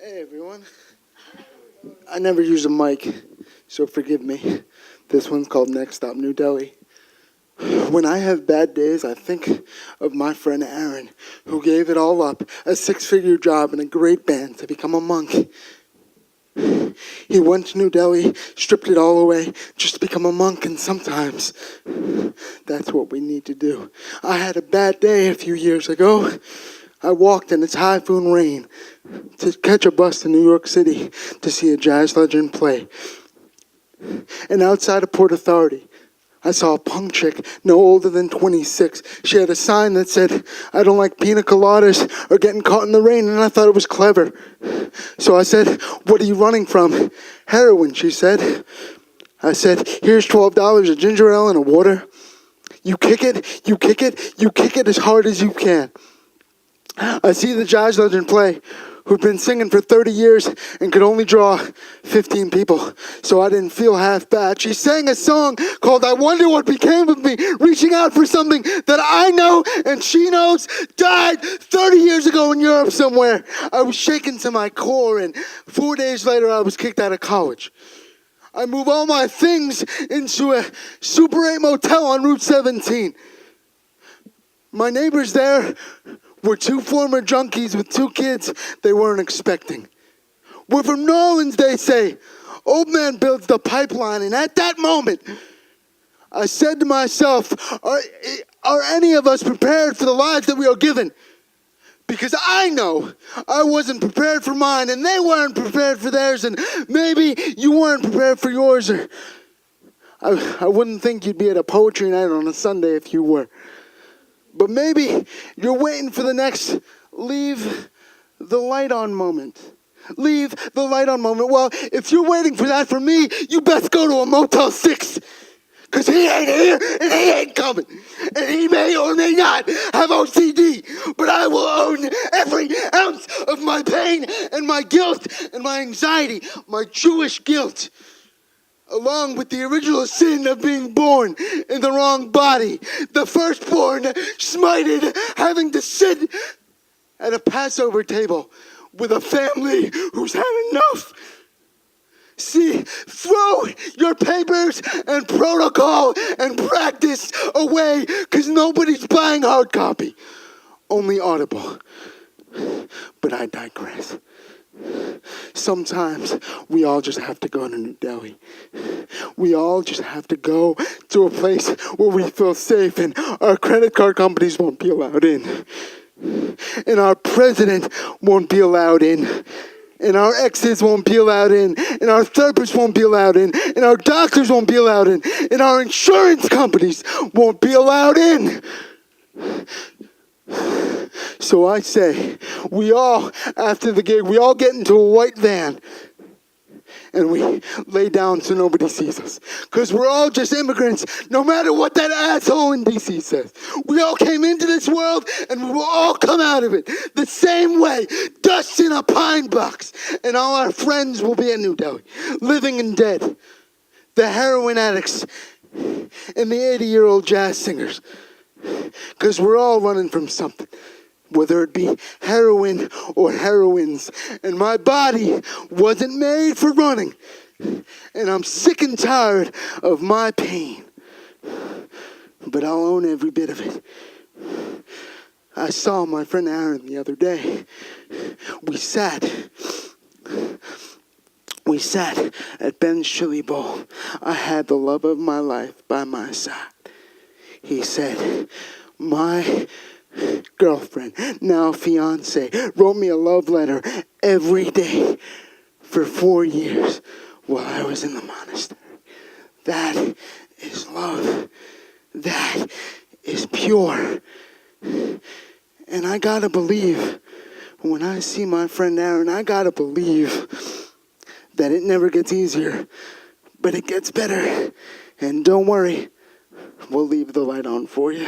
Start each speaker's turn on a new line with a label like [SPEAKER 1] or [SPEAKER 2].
[SPEAKER 1] Hey everyone. I never use a mic, so forgive me. This one's called Next Stop New Delhi. When I have bad days, I think of my friend Aaron, who gave it all up, a six-figure job in a great band, to become a monk. He went to New Delhi, stripped it all away, just to become a monk, and sometimes that's what we need to do. I had a bad day a few years ago. I walked in a typhoon rain to catch a bus to New York City to see a jazz legend play. And outside of Port Authority, I saw a punk chick no older than 26. She had a sign that said, "I don't like pina coladas or getting caught in the rain," and I thought it was clever. So I said, "What are you running from?" "Heroin," she said. I said, "Here's $12, a ginger ale, and a water. You kick it, you kick it, you kick it as hard as you can." I see the jazz legend play, who'd been singing for 30 years and could only draw 15 people, so I didn't feel half bad. She sang a song called "I Wonder What Became of Me," reaching out for something that I know and she knows died 30 years ago in Europe somewhere. I was shaken to my core, and 4 days later I was kicked out of college. I moved all my things into a Super 8 motel on Route 17. My neighbors there were two former junkies with two kids they weren't expecting. "We're from New Orleans," they say. "Old man builds the pipeline." And at that moment, I said to myself, are any of us prepared for the lives that we are given? Because I know I wasn't prepared for mine, and they weren't prepared for theirs, and maybe you weren't prepared for yours. Or I wouldn't think you'd be at a poetry night on a Sunday if you were. But maybe you're waiting for the next leave the light on moment. Leave the light on moment. Well, if you're waiting for that from me, you best go to a Motel 6. Because he ain't here and he ain't coming. And he may or may not have OCD. But I will own every ounce of my pain and my guilt and my anxiety, my Jewish guilt, along with the original sin of being born in the wrong body. The firstborn smited, having to sit at a Passover table with a family who's had enough. See, throw your papers and protocol and practice away, because nobody's buying hard copy, only Audible. But I digress. Sometimes we all just have to go to New Delhi. We all just have to go to a place where we feel safe and our credit card companies won't be allowed in. And our president won't be allowed in. And our exes won't be allowed in. And our therapists won't be allowed in. And our doctors won't be allowed in. And our insurance companies won't be allowed in. So I say, we all, after the gig, we all get into a white van and we lay down so nobody sees us. Because we're all just immigrants, no matter what that asshole in D.C. says. We all came into this world and we will all come out of it the same way, dust in a pine box. And all our friends will be in New Delhi, living and dead. The heroin addicts and the 80-year-old jazz singers. Because we're all running from something, whether it be heroin or heroines. And my body wasn't made for running. And I'm sick and tired of my pain. But I'll own every bit of it. I saw my friend Aaron the other day. We sat at Ben's Chili Bowl. I had the love of my life by my side. He said, my girlfriend, now fiance, wrote me a love letter every day for 4 years while I was in the monastery. That is love. That is pure. And I gotta believe, when I see my friend Aaron, I gotta believe that it never gets easier, but it gets better. And don't worry, we'll leave the light on for you.